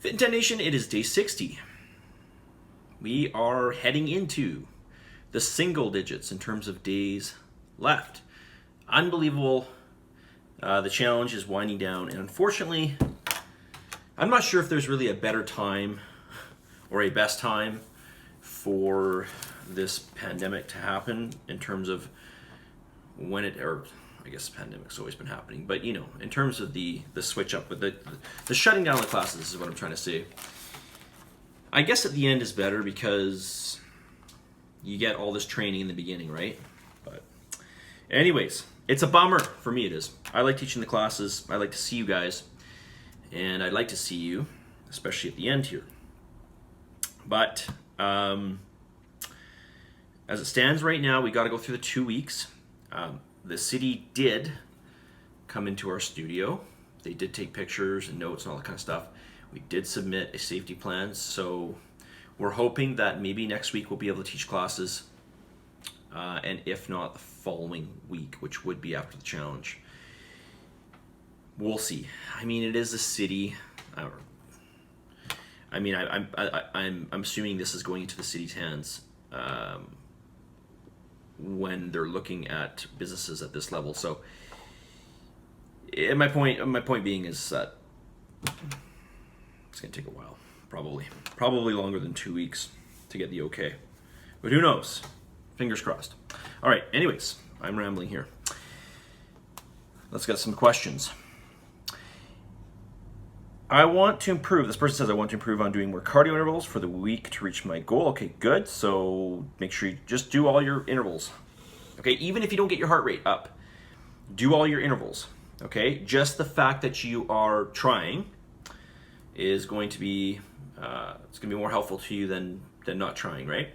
Fitin10 Nation, it is day 60. We are heading into the single digits in terms of days left. Unbelievable. The challenge is winding down, and unfortunately, I'm not sure if there's really a better time or a best time for this pandemic to happen in terms of when it, or I guess the pandemic's always been happening, but you know, in terms of the switch up, but the shutting down the classes is what I'm trying to say. I guess at the end is better because you get all this training in the beginning, right? But anyways, it's a bummer. For me it is. I like teaching the classes. I like to see you guys, and I'd like to see you, especially at the end here. But as it stands right now, we got to go through the 2 weeks. The city did come into our studio. They did take pictures and notes and all that kind of stuff. We did submit a safety plan, so we're hoping that maybe next week we'll be able to teach classes, and if not, the following week, which would be after the challenge. We'll see. I mean, it is a city. I mean, I'm assuming this is going into the city's hands. When they're looking at businesses at this level. So my point being is that it's going to take a while, probably longer than 2 weeks to get the okay, but who knows? Fingers crossed. All right, anyways, I'm rambling here. Let's get some questions. I want to improve. This person says, I want to improve on doing more cardio intervals for the week to reach my goal. Okay, good. So make sure you just do all your intervals. Okay, even if you don't get your heart rate up, do all your intervals. Okay, just the fact that you are trying is going to be, it's going to be more helpful to you than not trying, right?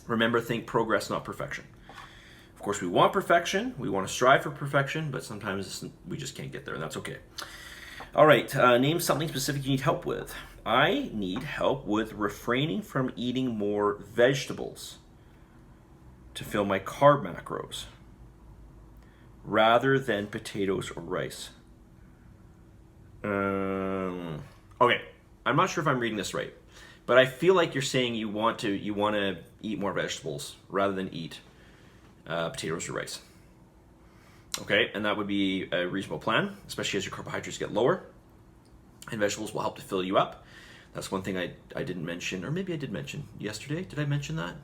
Remember, think progress, not perfection. Of course, we want perfection. We want to strive for perfection, but sometimes we just can't get there, and that's okay. All right, name something specific you need help with. I need help with refraining from eating more vegetables to fill my carb macros rather than potatoes or rice. Okay, I'm not sure if I'm reading this right, but I feel like you're saying you want to eat more vegetables rather than eat potatoes or rice. Okay, and that would be a reasonable plan, especially as your carbohydrates get lower, and vegetables will help to fill you up. That's one thing I didn't mention, or maybe I did mention yesterday. Did I mention that?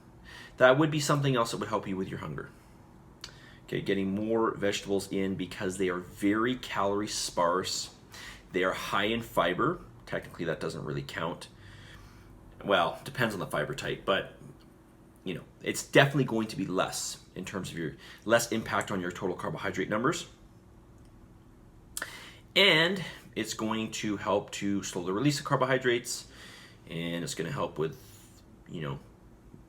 That would be something else that would help you with your hunger. Okay, getting more vegetables in because they are very calorie sparse. They are high in fiber. Technically, that doesn't really count. Well, depends on the fiber type, but you know, it's definitely going to be less in terms of your less impact on your total carbohydrate numbers. And it's going to help to slow the release of carbohydrates, and it's going to help with, you know,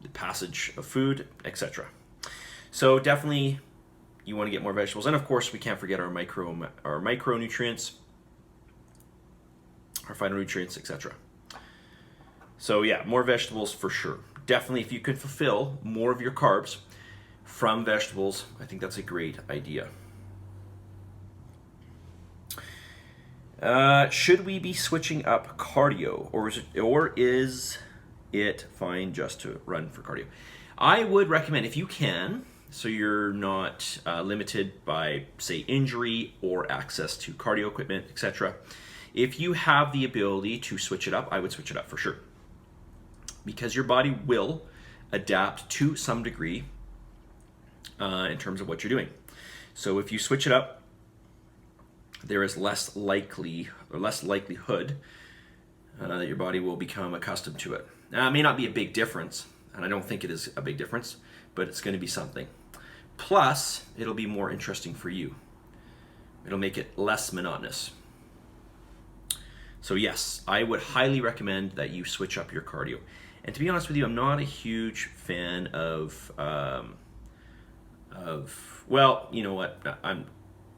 the passage of food, etc. So definitely you want to get more vegetables, and of course we can't forget our micronutrients, our phytonutrients, etc. So yeah, more vegetables for sure. Definitely, if you could fulfill more of your carbs from vegetables, I think that's a great idea. Should we be switching up cardio, or is it fine just to run for cardio? I would recommend, if you can, so you're not limited by, say, injury or access to cardio equipment, etc. If you have the ability to switch it up, I would switch it up for sure, because your body will adapt to some degree in terms of what you're doing. So if you switch it up, there is less likelihood that your body will become accustomed to it. Now, it may not be a big difference, and I don't think it is a big difference, but it's going to be something. Plus, it'll be more interesting for you. It'll make it less monotonous. So yes, I would highly recommend that you switch up your cardio. And to be honest with you, I'm not a huge fan of well, you know what?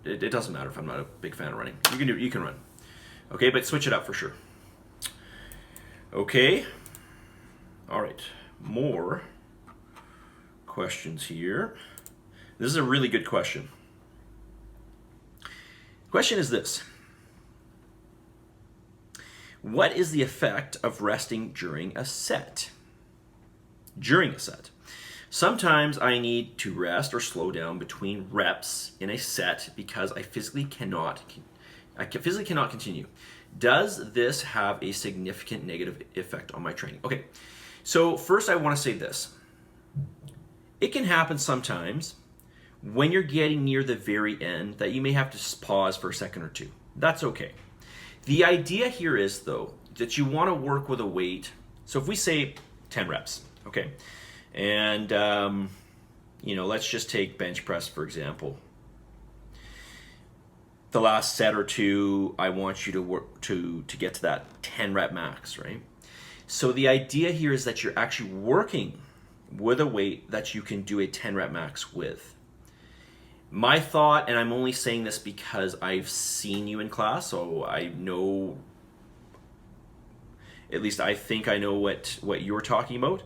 It doesn't matter if I'm not a big fan of running. You can run. Okay, but switch it up for sure. Okay. All right. More questions here. This is a really good question. Question is this: What is the effect of resting during a set? During a set. Sometimes I need to rest or slow down between reps in a set because I physically cannot continue. Does this have a significant negative effect on my training? Okay, so first I want to say this. It can happen sometimes when you're getting near the very end that you may have to pause for a second or two. That's okay. The idea here is, though, that you want to work with a weight. So if we say 10 reps, okay, and let's just take bench press for example. The last set or two, I want you to work to get to that 10 rep max, right? So the idea here is that you're actually working with a weight that you can do a 10 rep max with. My thought, and I'm only saying this because I've seen you in class, so I know, at least I think I know what you're talking about.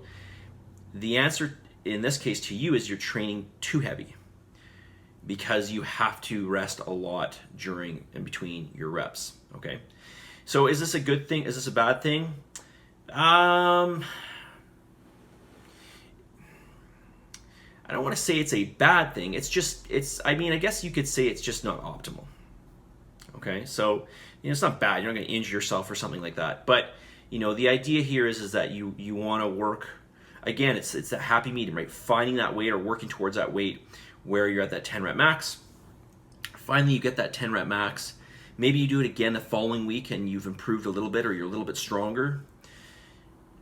The answer in this case to you is you're training too heavy because you have to rest a lot during and between your reps, okay? So is this a good thing? Is this a bad thing? I don't want to say it's a bad thing. I guess you could say it's just not optimal. Okay, so it's not bad. You're not going to injure yourself or something like that. But the idea here is that you want to work. Again, it's that happy medium, right? Finding that weight or working towards that weight where you're at that 10 rep max. Finally, you get that 10 rep max. Maybe you do it again the following week and you've improved a little bit or you're a little bit stronger.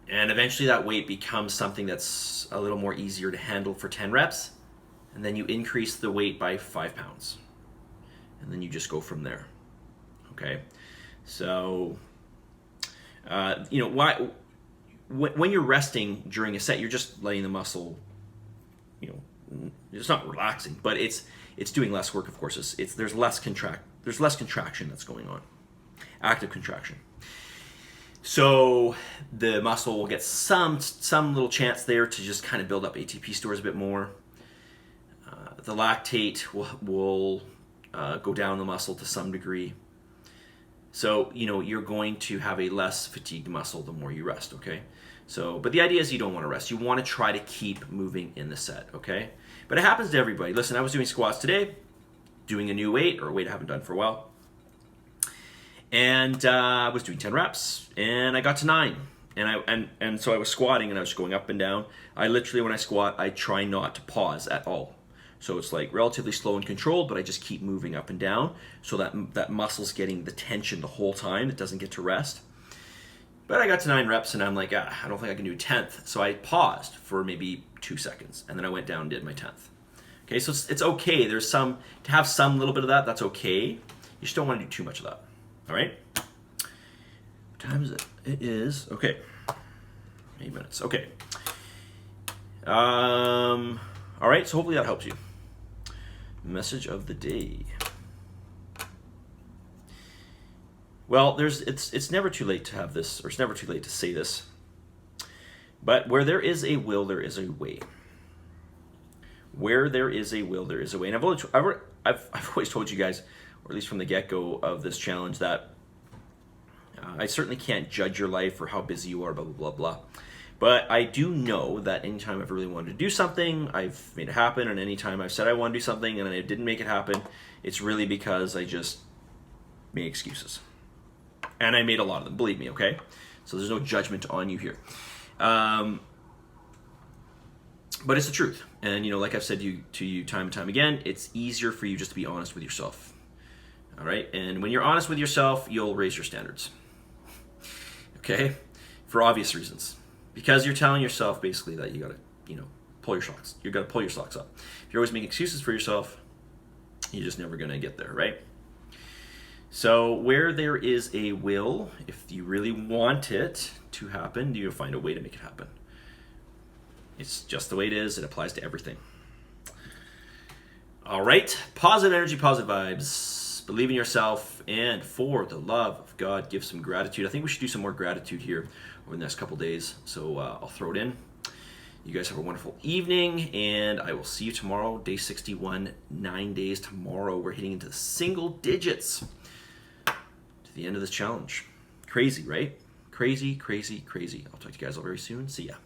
And eventually that weight becomes something that's a little more easier to handle for 10 reps. And then you increase the weight by 5 pounds. And then you just go from there. Okay? So, when you're resting during a set, you're just letting the muscle, it's not relaxing, but it's doing less work, of course. There's less contraction that's going on. Active contraction. So the muscle will get some little chance there to just kind of build up ATP stores a bit more. The lactate will go down the muscle to some degree. So, you're going to have a less fatigued muscle the more you rest, okay? So, but the idea is you don't want to rest. You want to try to keep moving in the set, okay? But it happens to everybody. Listen, I was doing squats today, doing a new weight, or a weight I haven't done for a while. And I was doing 10 reps, and I got to 9. And so I was squatting, and I was going up and down. I literally, when I squat, I try not to pause at all. So it's like relatively slow and controlled, but I just keep moving up and down so that muscle's getting the tension the whole time. It doesn't get to rest. But I got to 9 reps, and I'm like, I don't think I can do 10th. So I paused for maybe 2 seconds, and then I went down and did my 10th. Okay, so it's okay. To have some little bit of that, that's okay. You just don't want to do too much of that. All right? What time is it? It is, okay, 8 minutes. Okay. All right, so hopefully that helps you. Message of the day. Well, it's never too late to have this, or it's never too late to say this. But where there is a will, there is a way. Where there is a will, there is a way. And I've always told you guys, or at least from the get-go of this challenge, that I certainly can't judge your life or how busy you are, blah, blah, blah, blah. But I do know that anytime I've really wanted to do something, I've made it happen. And anytime I've said I want to do something and I didn't make it happen, it's really because I just made excuses. And I made a lot of them, believe me, okay? So there's no judgment on you here. But it's the truth. And, like I've said to you time and time again, it's easier for you just to be honest with yourself. All right? And when you're honest with yourself, you'll raise your standards. Okay? For obvious reasons. Because you're telling yourself basically that you got to, pull your socks. You got to pull your socks up. If you're always making excuses for yourself, you're just never going to get there, right? So where there is a will, if you really want it to happen, you'll find a way to make it happen. It's just the way it is. It applies to everything. All right. Positive energy, positive vibes. Believe in yourself, and for the love of God, give some gratitude. I think we should do some more gratitude here over the next couple days. So I'll throw it in. You guys have a wonderful evening, and I will see you tomorrow, day 61, 9 days tomorrow. We're hitting into the single digits to the end of this challenge. Crazy, right? Crazy, crazy, crazy. I'll talk to you guys all very soon. See ya.